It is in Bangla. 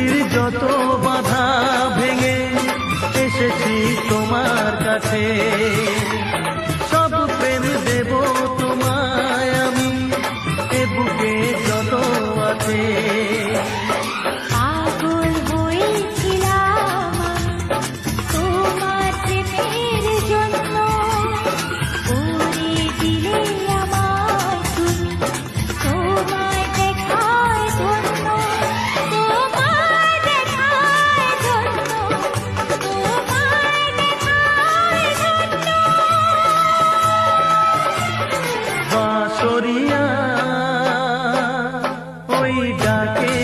পৃথিবীর যত বাধা ভেঙে এসেছি তোমার কাছে, সব প্রেম দেব তোমায় আমি, এ বুকে যত আছে। পাগল হয়েছিলাম তোমার প্রেমের জন্য, করে দিলে আমায় তুমি তোমায় দেখার জন্য, তোমায় দেখার জন্য, তোমায় দেখার জন্য। বাঁশরিয়া ওই ডাকে